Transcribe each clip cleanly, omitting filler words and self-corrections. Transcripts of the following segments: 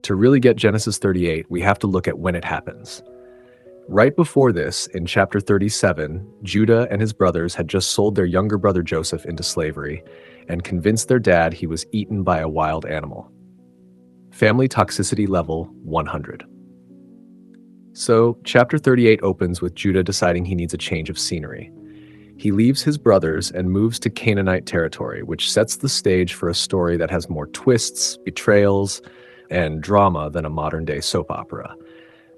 To really get Genesis 38, we have to look at when it happens. Right before this, in chapter 37, Judah and his brothers had just sold their younger brother Joseph into slavery and convinced their dad he was eaten by a wild animal. Family toxicity level 100. So, chapter 38 opens with Judah deciding he needs a change of scenery. He leaves his brothers and moves to Canaanite territory, which sets the stage for a story that has more twists, betrayals, and drama than a modern-day soap opera.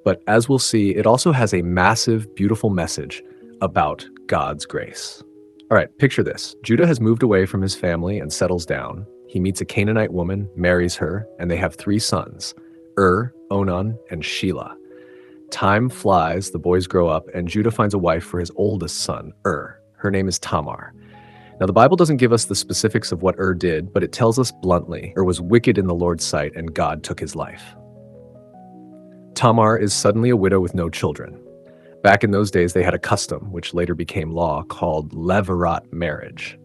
But as we'll see, it also has a massive, beautiful message about God's grace. All right, picture this. Judah has moved away from his family and settles down. He meets a Canaanite woman, marries her, and they have 3 sons, Onan, and Shelah. Time flies, the boys grow up, and Judah finds a wife for his oldest son, Her name is Tamar. Now, the Bible doesn't give us the specifics of what did, but it tells us bluntly, was wicked in the Lord's sight, and God took his life. Tamar is suddenly a widow with no children. Back in those days, they had a custom, which later became law, called levirate marriage.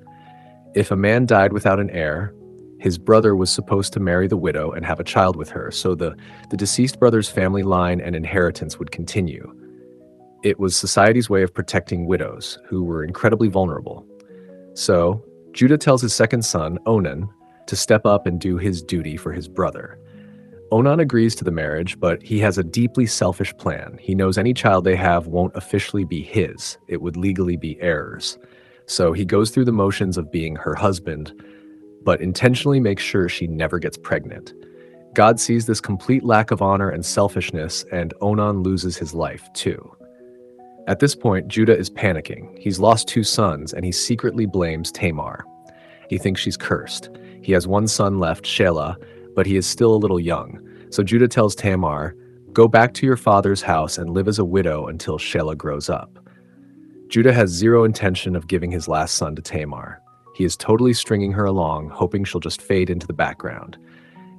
If a man died without an heir, his brother was supposed to marry the widow and have a child with her, so the deceased brother's family line and inheritance would continue. It was society's way of protecting widows, who were incredibly vulnerable. So, Judah tells his second son, Onan, to step up and do his duty for his brother. Onan agrees to the marriage, but he has a deeply selfish plan. He knows any child they have won't officially be his. It would legally be heirs. So he goes through the motions of being her husband, but intentionally makes sure she never gets pregnant. God sees this complete lack of honor and selfishness, and Onan loses his life too. At this point, Judah is panicking. He's lost 2 sons, and he secretly blames Tamar. He thinks she's cursed. He has 1 son left, Shelah, but he is still a little young. So Judah tells Tamar, "Go back to your father's house and live as a widow until Shelah grows up." Judah has zero intention of giving his last son to Tamar. He is totally stringing her along, hoping she'll just fade into the background.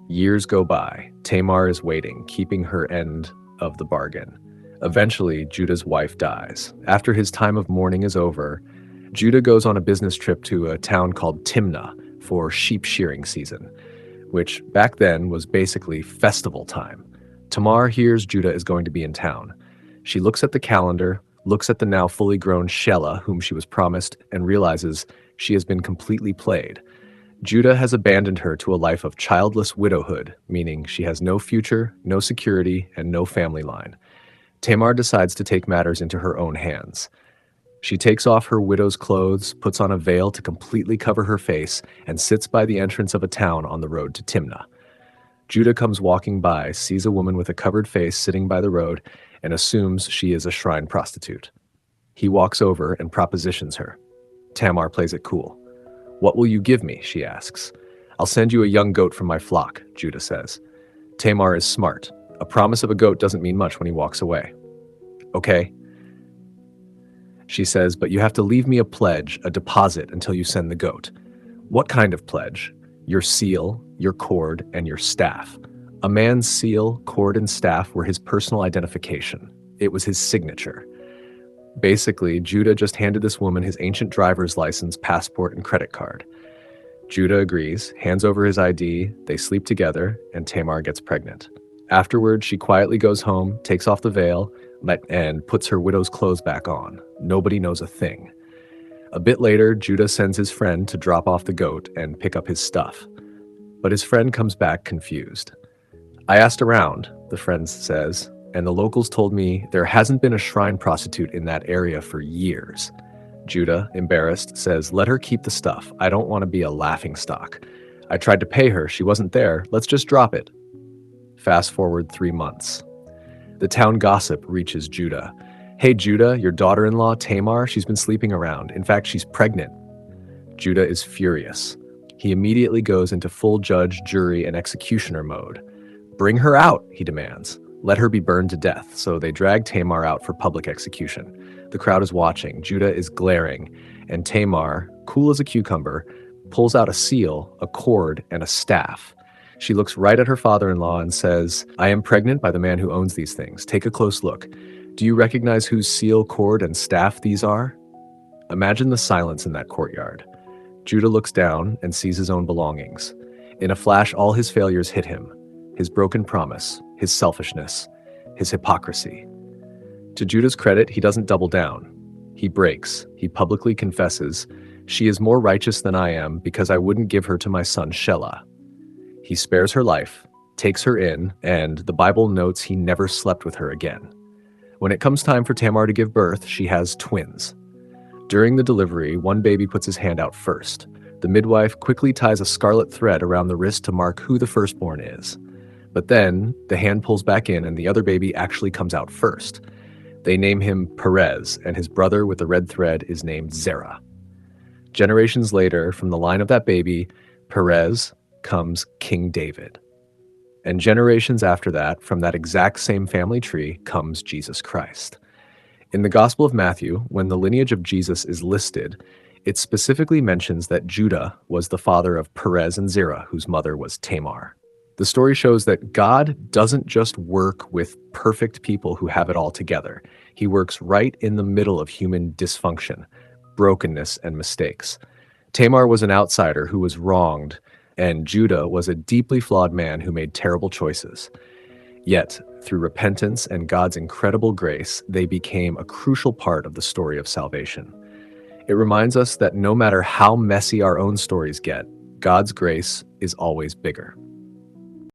Years go by. Tamar is waiting, keeping her end of the bargain. Eventually, Judah's wife dies. After his time of mourning is over, Judah goes on a business trip to a town called Timnah for sheep shearing season, which back then was basically festival time. Tamar hears Judah is going to be in town. She looks at the calendar, looks at the now fully grown Shelah, whom she was promised, and realizes she has been completely played. Judah has abandoned her to a life of childless widowhood, meaning she has no future, no security, and no family line. Tamar decides to take matters into her own hands. She takes off her widow's clothes, puts on a veil to completely cover her face, and sits by the entrance of a town on the road to Timnah. Judah comes walking by, sees a woman with a covered face sitting by the road, and assumes she is a shrine prostitute. He walks over and propositions her. Tamar plays it cool. "What will you give me?" she asks. "I'll send you a young goat from my flock," Judah says. Tamar is smart. A promise of a goat doesn't mean much when he walks away. "Okay," she says, "but you have to leave me a pledge, a deposit, until you send the goat." "What kind of pledge?" "Your seal, your cord, and your staff." A man's seal, cord, and staff were his personal identification. It was his signature. Basically, Judah just handed this woman his ancient driver's license, passport, and credit card. Judah agrees, hands over his ID, they sleep together, and Tamar gets pregnant. Afterward, she quietly goes home, takes off the veil, and puts her widow's clothes back on. Nobody knows a thing. A bit later, Judah sends his friend to drop off the goat and pick up his stuff. But his friend comes back confused. "I asked around," the friend says, "and the locals told me there hasn't been a shrine prostitute in that area for years." Judah, embarrassed, says, "Let her keep the stuff. I don't want to be a laughingstock. I tried to pay her. She wasn't there. Let's just drop it." Fast forward 3 months. The town gossip reaches Judah. "Hey, Judah, your daughter-in-law, Tamar, she's been sleeping around. In fact, she's pregnant." Judah is furious. He immediately goes into full judge, jury, and executioner mode. "Bring her out," he demands. "Let her be burned to death." So they drag Tamar out for public execution. The crowd is watching. Judah is glaring. And Tamar, cool as a cucumber, pulls out a seal, a cord, and a staff. She looks right at her father-in-law and says, "I am pregnant by the man who owns these things. Take a close look. Do you recognize whose seal, cord, and staff these are?" Imagine the silence in that courtyard. Judah looks down and sees his own belongings. In a flash, all his failures hit him. his broken promise, his selfishness, his hypocrisy. To Judah's credit, he doesn't double down. He breaks. He publicly confesses, "She is more righteous than I am because I wouldn't give her to my son Shelah." He spares her life, takes her in, and the Bible notes he never slept with her again. When it comes time for Tamar to give birth, she has twins. During the delivery, one baby puts his hand out first. The midwife quickly ties a scarlet thread around the wrist to mark who the firstborn is. But then, the hand pulls back in and the other baby actually comes out first. They name him Perez, and his brother with the red thread is named Zerah. Generations later, from the line of that baby, Perez, comes King David. And generations after that, from that exact same family tree, comes Jesus Christ. In the Gospel of Matthew, when the lineage of Jesus is listed, it specifically mentions that Judah was the father of Perez and Zerah, whose mother was Tamar. The story shows that God doesn't just work with perfect people who have it all together. He works right in the middle of human dysfunction, brokenness, and mistakes. Tamar was an outsider who was wronged, and Judah was a deeply flawed man who made terrible choices. Yet, through repentance and God's incredible grace, they became a crucial part of the story of salvation. It reminds us that no matter how messy our own stories get, God's grace is always bigger.